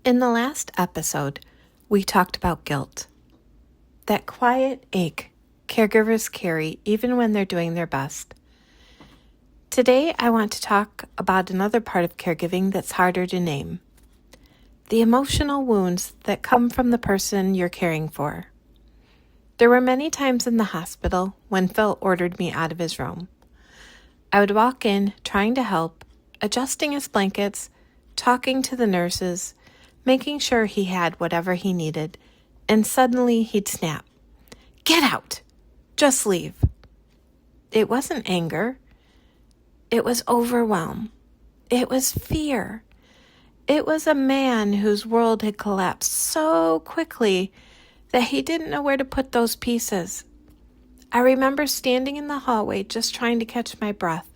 In the last episode, we talked about guilt. That quiet ache caregivers carry even when they're doing their best. Today, I want to talk about another part of caregiving that's harder to name. The emotional wounds that come from the person you're caring for. There were many times in the hospital when Phil ordered me out of his room. I would walk in trying to help, adjusting his blankets, talking to the nurses, making sure he had whatever he needed, and suddenly he'd snap. "Get out! Just leave." It wasn't anger. It was overwhelm. It was fear. It was a man whose world had collapsed so quickly that he didn't know where to put those pieces. I remember standing in the hallway just trying to catch my breath.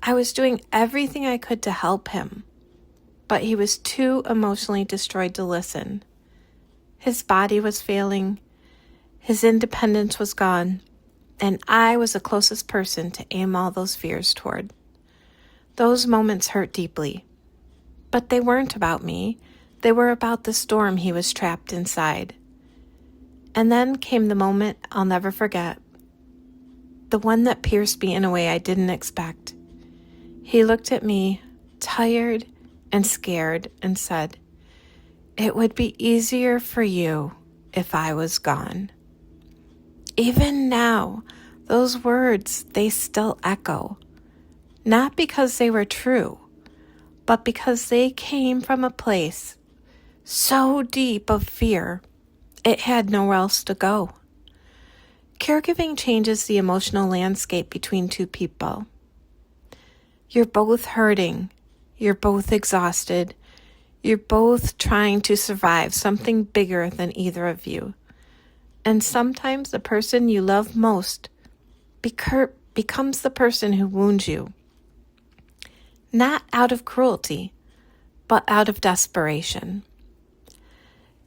I was doing everything I could to help him, but he was too emotionally destroyed to listen. His body was failing, his independence was gone, and I was the closest person to aim all those fears toward. Those moments hurt deeply, but they weren't about me. They were about the storm he was trapped inside. And then came the moment I'll never forget, the one that pierced me in a way I didn't expect. He looked at me, tired and scared, and said, "It would be easier for you if I was gone." Even now, those words, they still echo. Not because they were true, but because they came from a place so deep of fear, it had nowhere else to go. Caregiving changes the emotional landscape between two people. You're both hurting. You're both exhausted. You're both trying to survive something bigger than either of you. And sometimes the person you love most becomes the person who wounds you. Not out of cruelty, but out of desperation.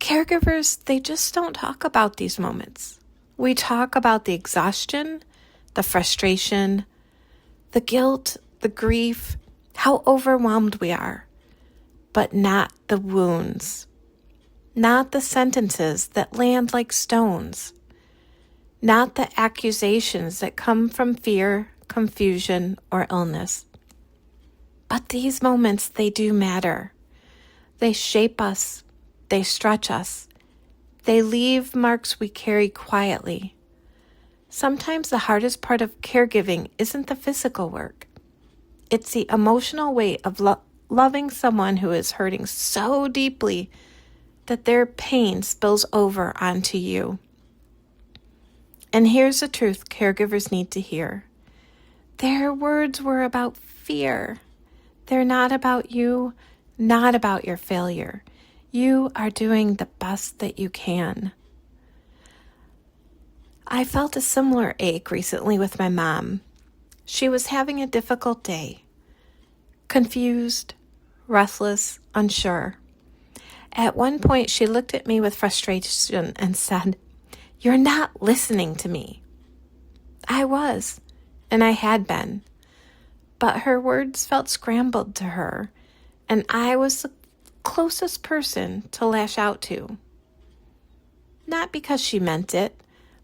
Caregivers, they just don't talk about these moments. We talk about the exhaustion, the frustration, the guilt, the grief, how overwhelmed we are, but not the wounds, not the sentences that land like stones, not the accusations that come from fear, confusion, or illness. But these moments, they do matter. They shape us, they stretch us, they leave marks we carry quietly. Sometimes the hardest part of caregiving isn't the physical work. It's the emotional weight of loving someone who is hurting so deeply that their pain spills over onto you. And here's the truth caregivers need to hear. Their words were about fear. They're not about you, not about your failure. You are doing the best that you can. I felt a similar ache recently with my mom. She was having a difficult day, confused, restless, unsure. At one point, she looked at me with frustration and said, "You're not listening to me." I was, and I had been, but her words felt scrambled to her, and I was the closest person to lash out to. Not because she meant it,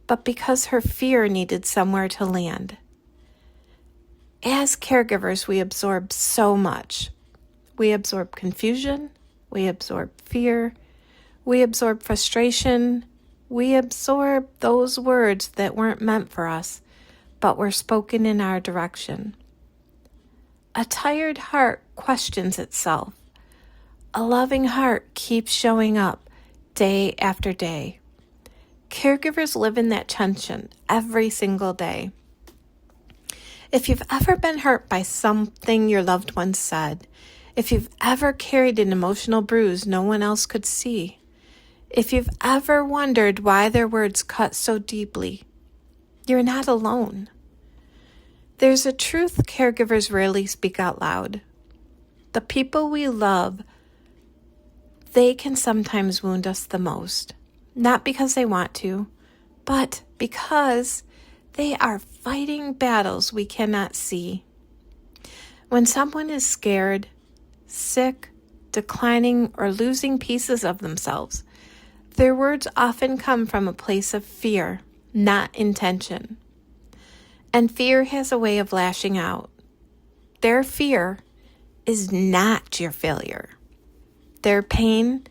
but because her fear needed somewhere to land. As caregivers, we absorb so much. We absorb confusion, we absorb fear, we absorb frustration, we absorb those words that weren't meant for us, but were spoken in our direction. A tired heart questions itself. A loving heart keeps showing up day after day. Caregivers live in that tension every single day. If you've ever been hurt by something your loved one said, if you've ever carried an emotional bruise no one else could see, if you've ever wondered why their words cut so deeply, you're not alone. There's a truth caregivers rarely speak out loud. The people we love, they can sometimes wound us the most, not because they want to, but because they are fighting battles we cannot see. When someone is scared, sick, declining, or losing pieces of themselves. Their words often come from a place of fear, not intention. And fear has a way of lashing out. Their fear is not your failure. Their pain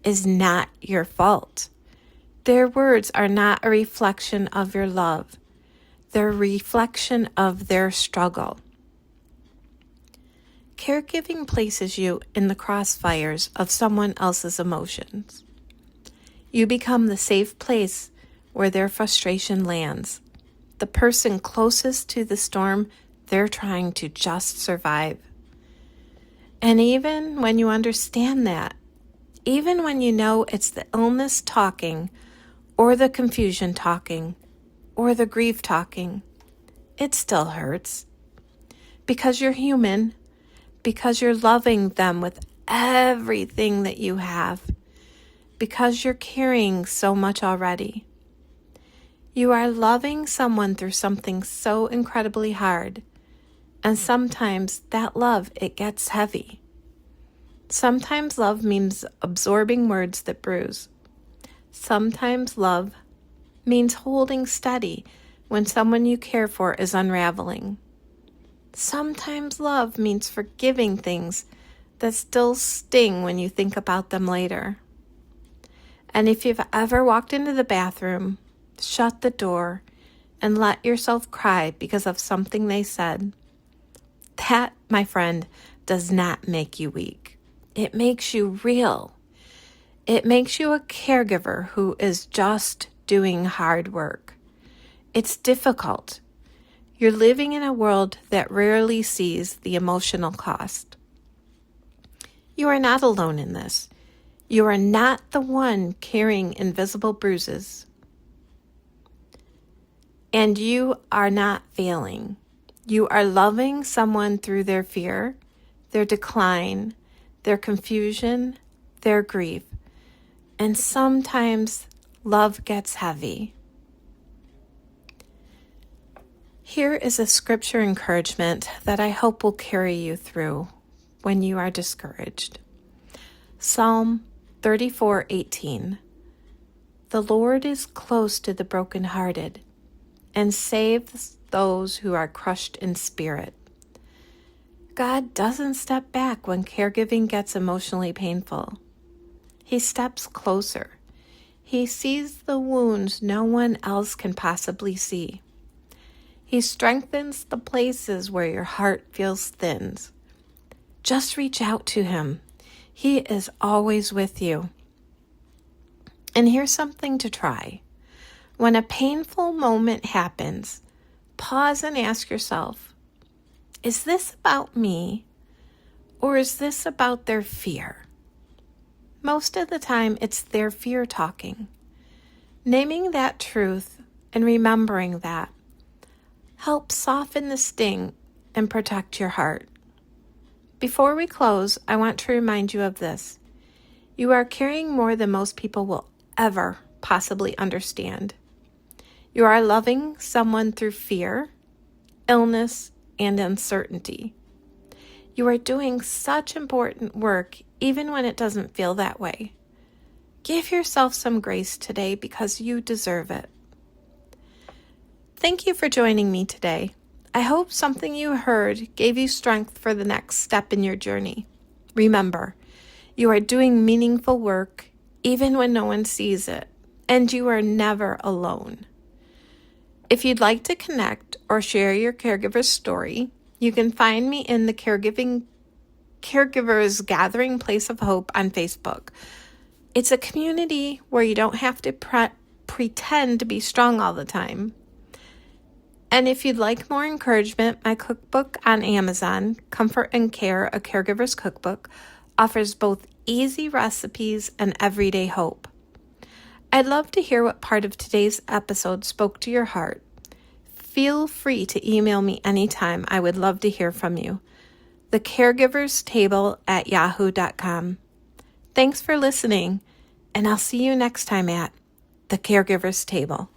is not your fault. Their words are not a reflection of your love. They're a reflection of their struggle. Caregiving places you in the crossfires of someone else's emotions. You become the safe place where their frustration lands, the person closest to the storm they're trying to just survive. And even when you understand that, even when you know it's the illness talking, or the confusion talking, or the grief talking, it still hurts. Because you're human, because you're loving them with everything that you have, because you're carrying so much already. You are loving someone through something so incredibly hard, and sometimes that love, it gets heavy. Sometimes love means absorbing words that bruise. Sometimes love means holding steady when someone you care for is unraveling. Sometimes love means forgiving things that still sting when you think about them later. And if you've ever walked into the bathroom, shut the door, and let yourself cry because of something they said, that, my friend, does not make you weak. It makes you real. It makes you a caregiver who is just doing hard work. It's difficult. You're living in a world that rarely sees the emotional cost. You are not alone in this. You are not the one carrying invisible bruises. And you are not failing. You are loving someone through their fear, their decline, their confusion, their grief. And sometimes love gets heavy. Here is a scripture encouragement that I hope will carry you through when you are discouraged. Psalm 34:18. The Lord is close to the brokenhearted and saves those who are crushed in spirit. God doesn't step back when caregiving gets emotionally painful. He steps closer. He sees the wounds no one else can possibly see. He strengthens the places where your heart feels thinned. Just reach out to him. He is always with you. And here's something to try. When a painful moment happens, pause and ask yourself, is this about me, or is this about their fear? Most of the time, it's their fear talking. Naming that truth and remembering that helps soften the sting and protect your heart. Before we close, I want to remind you of this. You are carrying more than most people will ever possibly understand. You are loving someone through fear, illness, and uncertainty. You are doing such important work even when it doesn't feel that way. Give yourself some grace today because you deserve it. Thank you for joining me today. I hope something you heard gave you strength for the next step in your journey. Remember, you are doing meaningful work even when no one sees it, and you are never alone. If you'd like to connect or share your caregiver's story, you can find me in the Caregivers Gathering Place of Hope on Facebook. It's a community where you don't have to pretend to be strong all the time. And if you'd like more encouragement, my cookbook on Amazon, Comfort and Care, A Caregiver's Cookbook, offers both easy recipes and everyday hope. I'd love to hear what part of today's episode spoke to your heart. Feel free to email me anytime. I would love to hear from you. The Caregivers Table at yahoo.com. Thanks for listening, and I'll see you next time at The Caregivers Table.